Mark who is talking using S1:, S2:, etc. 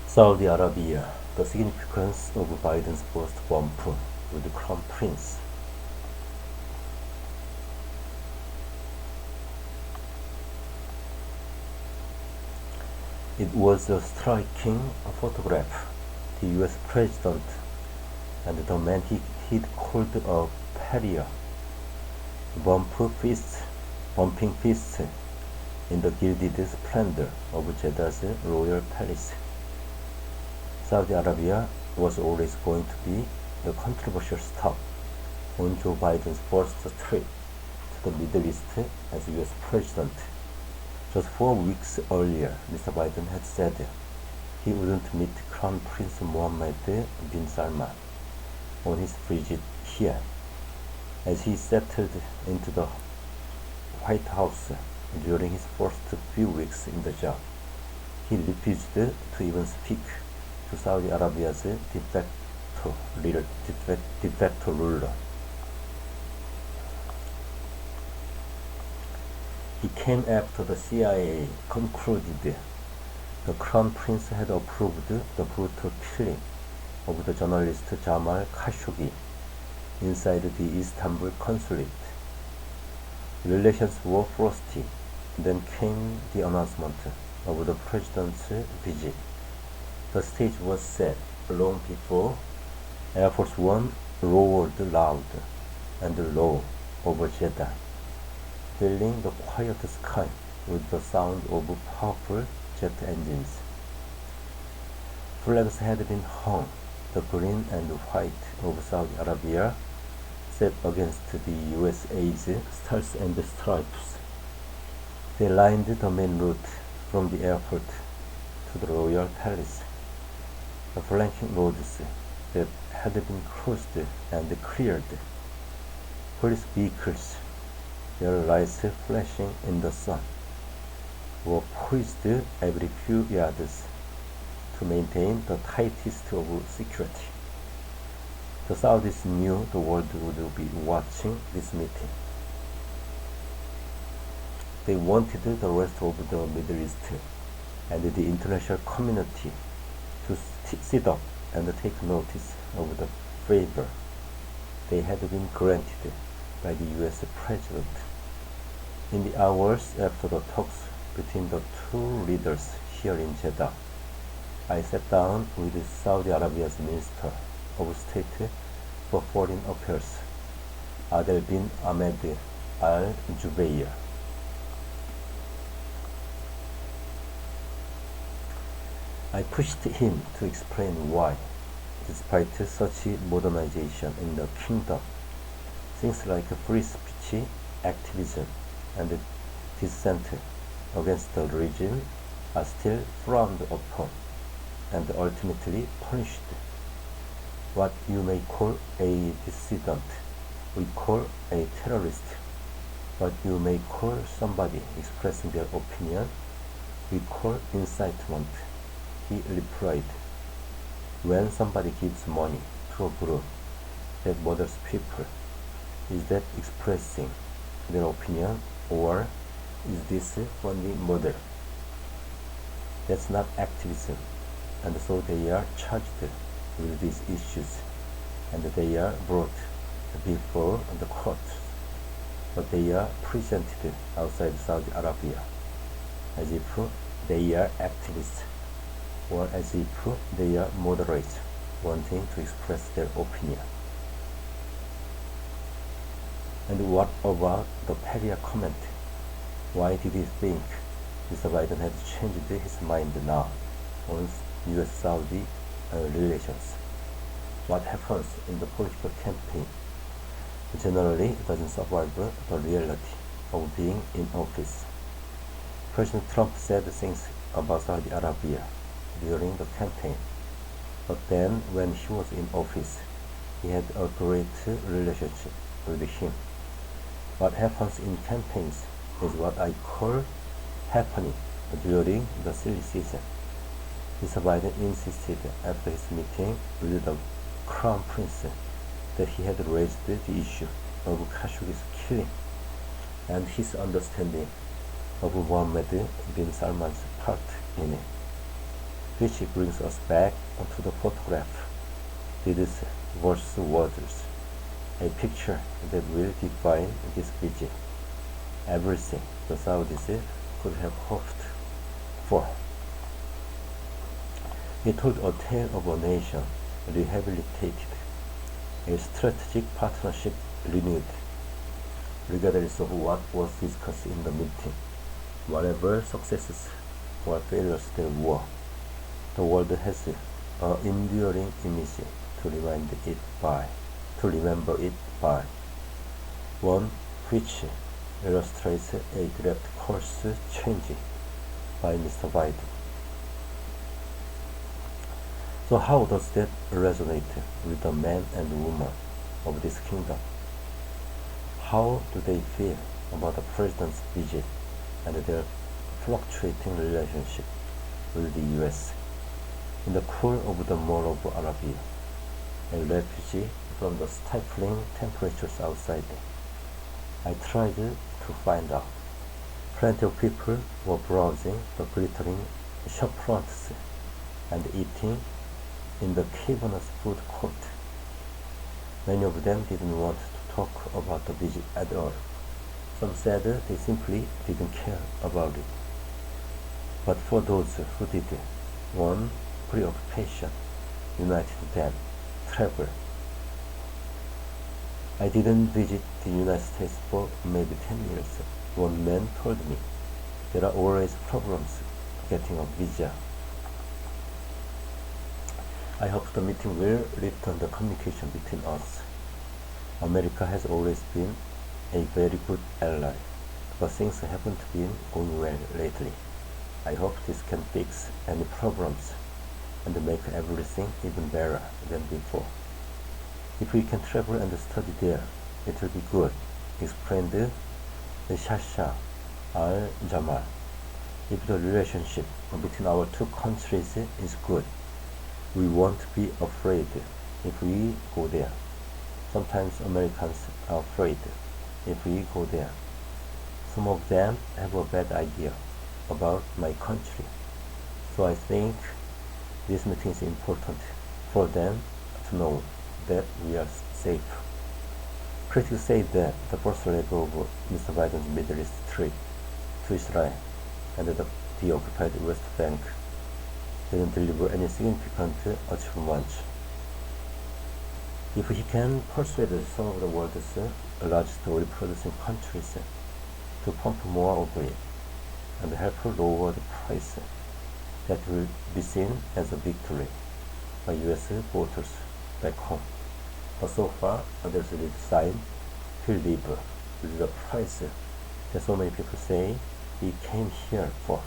S1: Saudi Arabia, the significance of Biden's first bump with the Crown Prince. It was a striking photograph. The US president and the man he'd called a pariah, bumping fists in the gilded splendor of Jeddah's royal palace. Saudi Arabia was always going to be the controversial stop on Joe Biden's first trip to the Middle East as US president. Just 4 weeks earlier, Mr. Biden had said he wouldn't meet Crown Prince Mohammed bin Salman on his visit here. As he settled into the White House during his first few weeks in the job, he refused to even speak to Saudi Arabia's de facto ruler. He came after the CIA concluded the Crown Prince had approved the brutal killing of the journalist Jamal Khashoggi inside the Istanbul consulate. Relations were frosty. Then came the announcement of the president's visit. The stage was set long before Air Force One roared loud and low over Jeddah, filling the quiet sky with the sound of powerful jet engines. Flags had been hung, the green and white of Saudi Arabia set against the USA's Stars and Stripes. They lined the main route from the airport to the royal palace. The flanking roads that had been crossed and cleared. Police vehicles, their lights flashing in the sun, were poised every few yards to maintain the tightest of security. The Saudis knew the world would be watching this meeting. They wanted the rest of the Middle East and the international community to sit up and take notice of the favor they had been granted by the US president. In the hours after the talks between the two leaders here in Jeddah, I sat down with Saudi Arabia's Minister of State for Foreign Affairs, Adel bin Ahmed Al Jubeir. I pushed him to explain why, despite such modernization in the kingdom, things like free speech, activism, and dissent against the regime are still frowned upon and ultimately punished. What you may call a dissident, we call a terrorist. What you may call somebody expressing their opinion, we call incitement. He replied, when somebody gives money to a group that bothers people, is that expressing their opinion, or is this funding model? That's not activism, and so they are charged with these issues, and they are brought before the court, but they are presented outside Saudi Arabia as if they are activists, or as if they are moderates wanting to express their opinion. And what about the pariah comment? Why did he think Mr. Biden had changed his mind now on US-Saudi relations? What happens in the political campaign generally doesn't survive the reality of being in office. President Trump said things about Saudi Arabia during the campaign, but then when he was in office, he had a great relationship with him. What happens in campaigns is what I call happening during the silly season. Mr. Biden insisted after his meeting with the Crown Prince that he had raised the issue of Khashoggi's killing and his understanding of Mohammed bin Salman's part in it. which brings us back to the photograph. Deeds versus words. A picture that will define this visit. Everything the Saudis could have hoped for. He told a tale of a nation rehabilitated, a strategic partnership renewed, regardless of what was discussed in the meeting. Whatever successes or failures there were, the world has an enduring image to remember it by. One which illustrates a direct course change by Mr. Biden. So how does that resonate with the men and women of this kingdom? How do they feel about the president's visit and their fluctuating relationship with the U.S. in the cool of the Mall of Arabia, a refugee from the stifling temperatures outside? I tried to find out. Plenty of people were browsing the glittering shopfronts and eating in the cavernous food court. Many of them didn't want to talk about the visit at all. Some said they simply didn't care about it. But for those who did, one preoccupation united them: travel. I didn't visit the United States for maybe 10 years. One man told me there are always problems getting a visa. I hope the meeting will return the communication between us. America has always been a very good ally, but things haven't been going well lately. I hope this can fix any problems and make everything even better than before. If we can travel and study there, it will be good, explained the Shasha al-Jamal. If the relationship between our two countries is good, we won't be afraid if we go there. Sometimes Americans are afraid if we go there. Some of them have a bad idea about my country. So I think this meeting is important for them to know that we are safe. Critics say that the first leg of Mr. Biden's Middle East trip to Israel and the occupied West Bank didn't deliver any significant achievements. If he can persuade some of the world's largest oil-producing countries to pump more of it and help lower the price, that will be seen as a victory by U.S. voters back home. But so far, there's little sign he'll live with the price that so many people say he came here for.